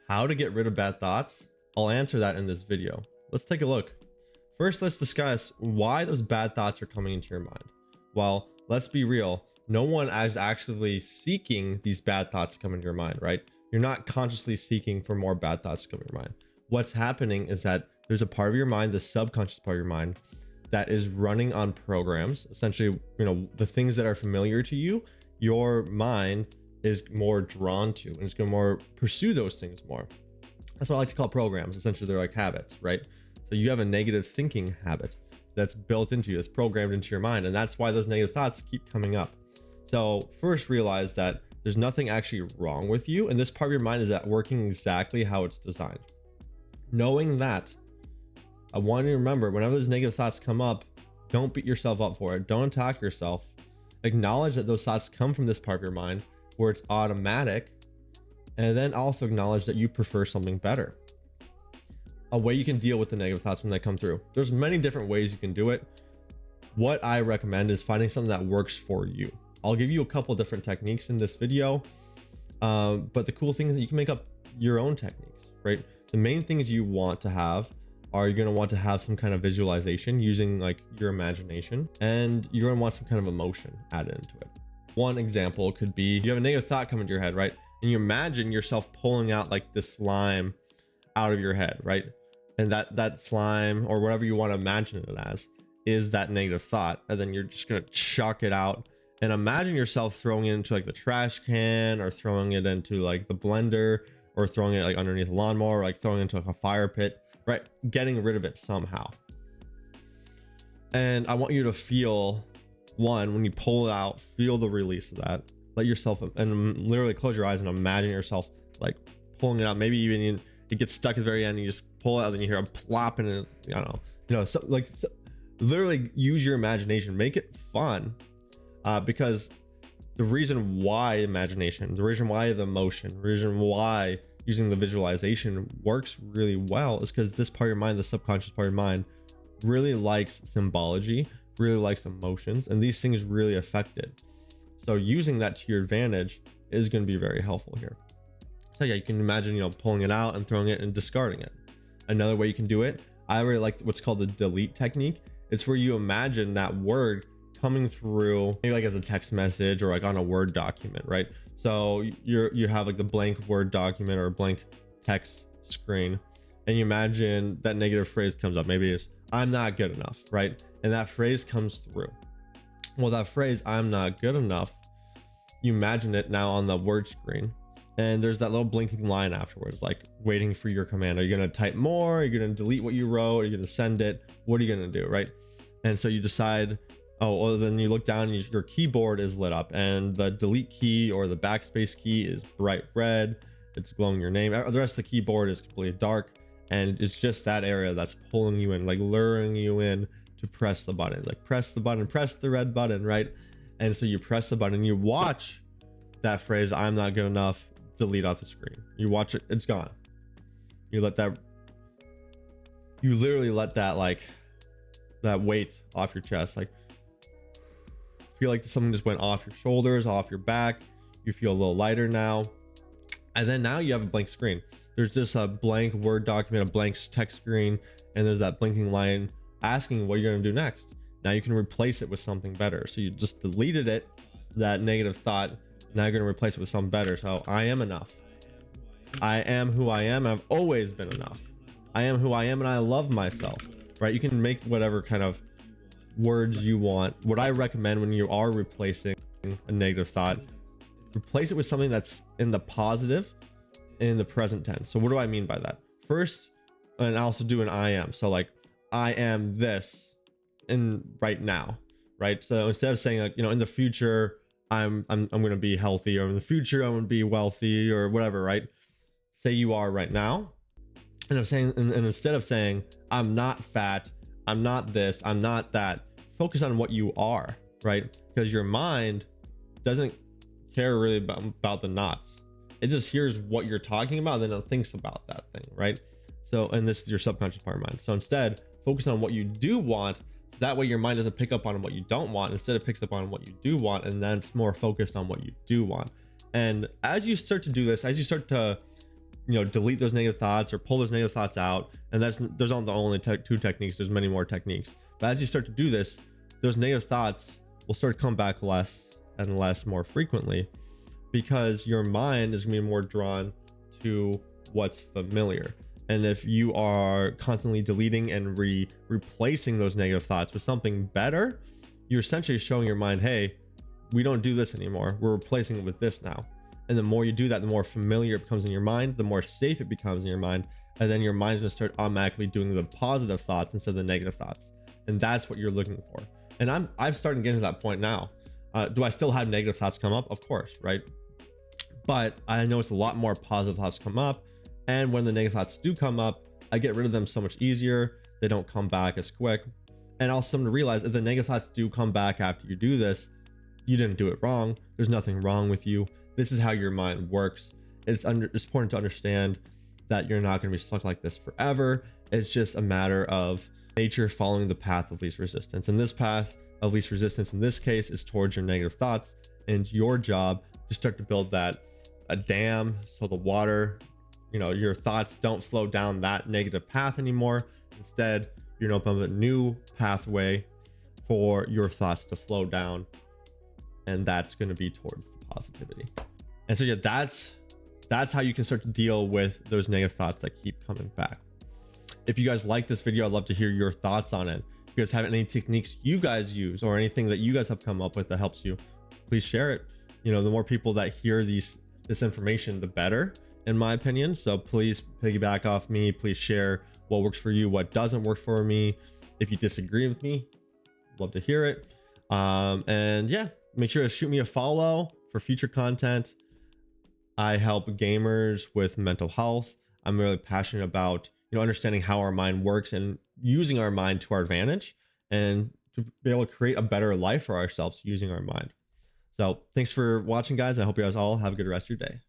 How to get rid of bad thoughts? I'll answer that in this video. Let's take a look. First, let's discuss why those bad thoughts are coming into your mind. Well, let's be real. No one is actually seeking these bad thoughts to come into your mind, right? You're not consciously seeking for more bad thoughts to come into your mind. What's happening is that there's a part of your mind, the subconscious part of your mind, that is running on programs. Essentially, the things that are familiar to you, your mind is more drawn to, and it's going to more pursue those things more. That's what I like to call programs. Essentially, they're like habits, right? So you have a negative thinking habit that's built into you, that's programmed into your mind, and that's why those negative thoughts keep coming up. So first, realize that there's nothing actually wrong with you, and this part of your mind is working exactly how it's designed. Knowing that, I want you to remember, whenever those negative thoughts come up, don't beat yourself up for it. Don't attack yourself. Acknowledge that those thoughts come from this part of your mind where it's automatic, and then also acknowledge that you prefer something better. A way you can deal with the negative thoughts when they come through. There's many different ways you can do it. What I recommend is finding something that works for you. I'll give you a couple different techniques in this video, but the cool thing is that you can make up your own techniques, right? The main things you want to have are, you're going to want to have some kind of visualization using like your imagination, and you're going to want some kind of emotion added into it. One example could be, you have a negative thought come into your head, right? And you imagine yourself pulling out like this slime out of your head, right? And that slime, or whatever you want to imagine it as, is that negative thought. And then you're just going to chuck it out, and imagine yourself throwing it into like the trash can, or throwing it into like the blender, or throwing it like underneath a lawnmower, or like throwing it into like a fire pit, right? Getting rid of it somehow. And I want you to feel, one, when you pull it out, feel the release of that. Let yourself, and literally close your eyes and imagine yourself like pulling it out. Maybe even it gets stuck at the very end, and you just pull it out, and then you hear a plop, and it, literally use your imagination, make it fun. Because the reason why imagination, the reason why the emotion, the reason why using the visualization works really well is because this part of your mind, the subconscious part of your mind, really likes symbology, really likes emotions, and these things really affect it. So using that to your advantage is going to be very helpful here. So yeah, you can imagine, pulling it out and throwing it and discarding it. Another way you can do it, I really like what's called the delete technique. It's where you imagine that word coming through, maybe like as a text message or like on a Word document, right? So you have like the blank Word document or a blank text screen, and you imagine that negative phrase comes up. Maybe it's, I'm not good enough, right? And that phrase comes through. Well, that phrase, I'm not good enough, you imagine it now on the Word screen, and there's that little blinking line afterwards, like waiting for your command. Are you going to type more? Are you going to delete what you wrote? Are you going to send it? What are you going to do, right? And so you decide, oh, well, then you look down, and your keyboard is lit up, and the delete key or the backspace key is bright red. It's glowing your name. The rest of the keyboard is completely dark, and it's just that area that's pulling you in, like luring you in to press the button. Like press the button, press the red button, right? And so you press the button, you watch that phrase, I'm not good enough, delete off the screen. You watch it, it's gone. You literally let that, like, that weight off your chest, like feel like something just went off your shoulders, off your back. You feel a little lighter now. And then now you have a blank screen. There's just a blank Word document, a blank text screen, and there's that blinking line asking what you're going to do next. Now you can replace it with something better. So you just deleted it, that negative thought. Now you're going to replace it with something better. So I am enough. I am who I am, and I've always been enough. I am who I am, and I love myself, right? You can make whatever kind of words you want. What I recommend when you are replacing a negative thought, replace it with something that's in the positive, in the present tense. So what do I mean by that? First, and I also do an I am. So like, I am this in right now, right? So instead of saying like, in the future, I'm going to be healthy, or in the future I'm going to be wealthy, or whatever, right? Say you are right now. And I'm saying, and instead of saying I'm not fat, I'm not this, I'm not that, focus on what you are, right? Because your mind doesn't care really about the knots. It just hears what you're talking about, and then it thinks about that thing, right? So, and this is your subconscious part of mind. So instead, focus on what you do want. So that way your mind doesn't pick up on what you don't want. Instead, it picks up on what you do want, and then it's more focused on what you do want. And as you start to do this, as you start to delete those negative thoughts or pull those negative thoughts out. And there's not the only two techniques. There's many more techniques. But as you start to do this, those negative thoughts will start to come back less and less more frequently, because your mind is going to be more drawn to what's familiar. And if you are constantly deleting and replacing those negative thoughts with something better, you're essentially showing your mind, hey, we don't do this anymore. We're replacing it with this now. And the more you do that, the more familiar it becomes in your mind, the more safe it becomes in your mind. And then your mind's going to start automatically doing the positive thoughts instead of the negative thoughts. And that's what you're looking for. And I'm starting to get to that point now. Do I still have negative thoughts come up? Of course, right? But I notice a lot more positive thoughts come up. And when the negative thoughts do come up, I get rid of them so much easier. They don't come back as quick. And also to realize, if the negative thoughts do come back after you do this, you didn't do it wrong. There's nothing wrong with you. This is how your mind works. It's important to understand that you're not going to be stuck like this forever. It's just a matter of nature following the path of least resistance. And this path of least resistance in this case is towards your negative thoughts, and your job to start to build a dam so the water, your thoughts don't flow down that negative path anymore. Instead, you're going to open up a new pathway for your thoughts to flow down, and that's going to be towards the positivity. And so yeah, that's how you can start to deal with those negative thoughts that keep coming back. If you guys like this video, I'd love to hear your thoughts on it. If you guys have any techniques you guys use or anything that you guys have come up with that helps you, please share it. The more people that hear this information, the better, in my opinion. So please piggyback off me. Please share what works for you, what doesn't work for me. If you disagree with me, love to hear it. And yeah, make sure to shoot me a follow for future content. I help gamers with mental health. I'm really passionate about understanding how our mind works and using our mind to our advantage, and to be able to create a better life for ourselves using our mind. So thanks for watching, guys. I hope you guys all have a good rest of your day.